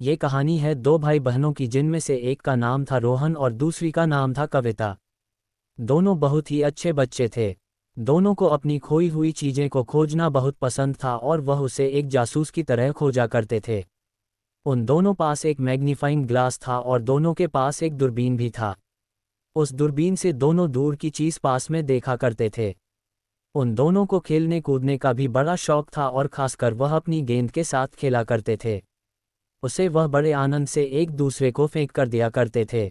ये कहानी है दो भाई बहनों की जिनमें से एक का नाम था रोहन और दूसरी का नाम था कविता। दोनों बहुत ही अच्छे बच्चे थे। दोनों को अपनी खोई हुई चीजें को खोजना बहुत पसंद था और वह उसे एक जासूस की तरह खोजा करते थे। उन दोनों पास एक मैग्नीफाइंग ग्लास था और दोनों के पास एक दूरबीन भी था। उस दूरबीन से दोनों दूर की चीज पास में देखा करते थे। उन दोनों को खेलने कूदने का भी बड़ा शौक था और खासकर वह अपनी गेंद के साथ खेला करते थे। उसे वह बड़े आनंद से एक दूसरे को फेंक कर दिया करते थे।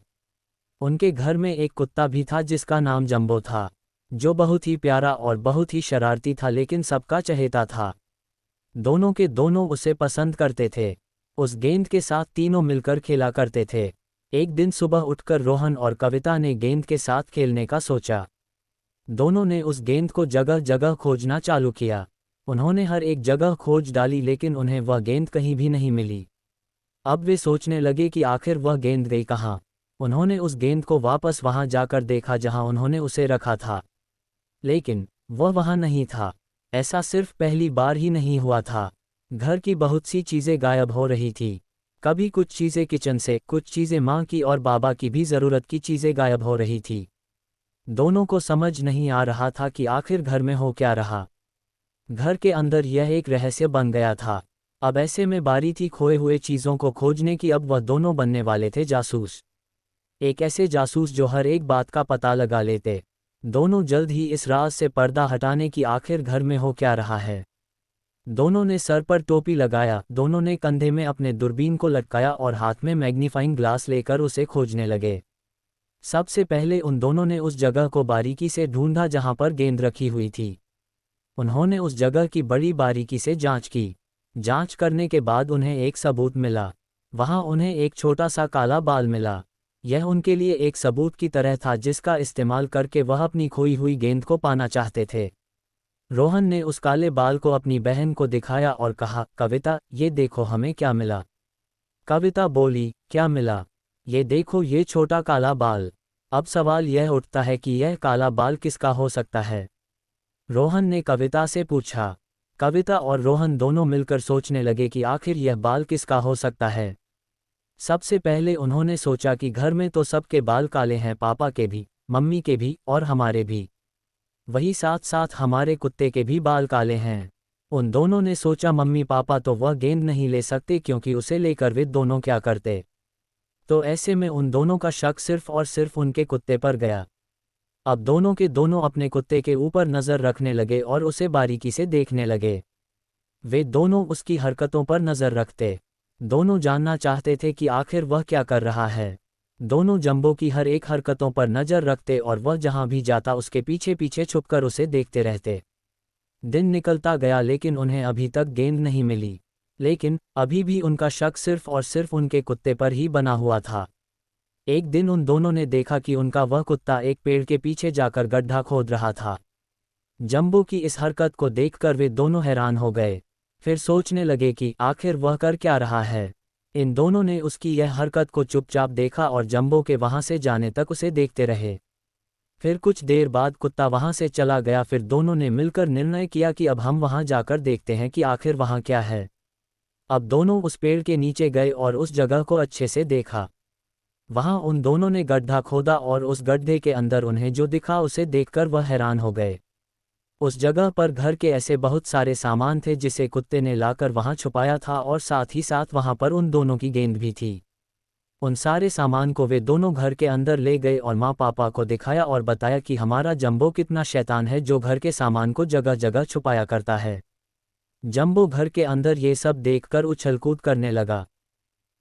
उनके घर में एक कुत्ता भी था जिसका नाम जंबो था, जो बहुत ही प्यारा और बहुत ही शरारती था लेकिन सबका चहेता था। दोनों के दोनों उसे पसंद करते थे। उस गेंद के साथ तीनों मिलकर खेला करते थे। एक दिन सुबह उठकर रोहन और कविता ने गेंद के साथ खेलने का सोचा। दोनों ने उस गेंद को जगह जगह खोजना चालू किया। उन्होंने हर एक जगह खोज डाली लेकिन उन्हें वह गेंद कहीं भी नहीं मिली। अब वे सोचने लगे कि आखिर वह गेंद गई कहाँ। उन्होंने उस गेंद को वापस वहां जाकर देखा जहां उन्होंने उसे रखा था, लेकिन वह वहां नहीं था। ऐसा सिर्फ पहली बार ही नहीं हुआ था। घर की बहुत सी चीजें गायब हो रही थी। कभी कुछ चीजें किचन से, कुछ चीजें माँ की और बाबा की भी जरूरत की चीजें गायब हो रही थी। दोनों को समझ नहीं आ रहा था कि आखिर घर में हो क्या रहा। घर के अंदर यह एक रहस्य बन गया था। अब ऐसे में बारी थी खोए हुए चीज़ों को खोजने की। अब वह दोनों बनने वाले थे जासूस। एक ऐसे जासूस जो हर एक बात का पता लगा लेते। दोनों जल्द ही इस राज से पर्दा हटाने की आखिर घर में हो क्या रहा है। दोनों ने सर पर टोपी लगाया, दोनों ने कंधे में अपने दूरबीन को लटकाया और हाथ में मैग्नीफाइंग ग्लास लेकर उसे खोजने लगे। सबसे पहले उन दोनों ने उस जगह को बारीकी से ढूंढा जहां पर गेंद रखी हुई थी। उन्होंने उस जगह की बड़ी बारीकी से जांच की। जांच करने के बाद उन्हें एक सबूत मिला। वहां उन्हें एक छोटा सा काला बाल मिला। यह उनके लिए एक सबूत की तरह था जिसका इस्तेमाल करके वह अपनी खोई हुई गेंद को पाना चाहते थे। रोहन ने उस काले बाल को अपनी बहन को दिखाया और कहा, कविता, ये देखो हमें क्या मिला। कविता बोली, क्या मिला? ये देखो, ये छोटा काला बाल। अब सवाल यह उठता है कि यह काला बाल किसका हो सकता है? रोहन ने कविता से पूछा। कविता और रोहन दोनों मिलकर सोचने लगे कि आखिर यह बाल किसका हो सकता है। सबसे पहले उन्होंने सोचा कि घर में तो सबके बाल काले हैं, पापा के भी, मम्मी के भी और हमारे भी। वही साथ साथ हमारे कुत्ते के भी बाल काले हैं। उन दोनों ने सोचा मम्मी पापा तो वह गेंद नहीं ले सकते क्योंकि उसे लेकर वे दोनों क्या करते। तो ऐसे में उन दोनों का शक सिर्फ और सिर्फ उनके कुत्ते पर गया। अब दोनों के दोनों अपने कुत्ते के ऊपर नज़र रखने लगे और उसे बारीकी से देखने लगे। वे दोनों उसकी हरकतों पर नज़र रखते। दोनों जानना चाहते थे कि आखिर वह क्या कर रहा है। दोनों जंबो की हर एक हरकतों पर नज़र रखते और वह जहां भी जाता उसके पीछे पीछे छुपकर उसे देखते रहते। दिन निकलता गया लेकिन उन्हें अभी तक गेंद नहीं मिली। लेकिन अभी भी उनका शक सिर्फ और सिर्फ उनके कुत्ते पर ही बना हुआ था। एक दिन उन दोनों ने देखा कि उनका वह कुत्ता एक पेड़ के पीछे जाकर गड्ढा खोद रहा था। जंबो की इस हरकत को देखकर वे दोनों हैरान हो गए। फिर सोचने लगे कि आखिर वह कर क्या रहा है। इन दोनों ने उसकी यह हरकत को चुपचाप देखा और जंबो के वहां से जाने तक उसे देखते रहे। फिर कुछ देर बाद कुत्ता वहां से चला गया। फिर दोनों ने मिलकर निर्णय किया कि अब हम वहां जाकर देखते हैं कि आखिर वहां क्या है। अब दोनों उस पेड़ के नीचे गए और उस जगह को अच्छे से देखा। वहां उन दोनों ने गड्ढा खोदा और उस गड्ढे के अंदर उन्हें जो दिखा उसे देखकर वह हैरान हो गए। उस जगह पर घर के ऐसे बहुत सारे सामान थे जिसे कुत्ते ने लाकर वहां छुपाया था और साथ ही साथ वहां पर उन दोनों की गेंद भी थी। उन सारे सामान को वे दोनों घर के अंदर ले गए और माँ पापा को दिखाया और बताया कि हमारा जंबो कितना शैतान है जो घर के सामान को जगह जगह छुपाया करता है। जंबो घर के अंदर ये सब देखकर उछलकूद करने लगा।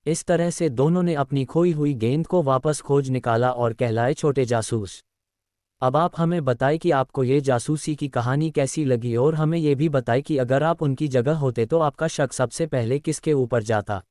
इस तरह से दोनों ने अपनी खोई हुई गेंद को वापस खोज निकाला और कहलाए छोटे जासूस। अब आप हमें बताएं कि आपको ये जासूसी की कहानी कैसी लगी और हमें ये भी बताएं कि अगर आप उनकी जगह होते तो आपका शक सबसे पहले किसके ऊपर जाता।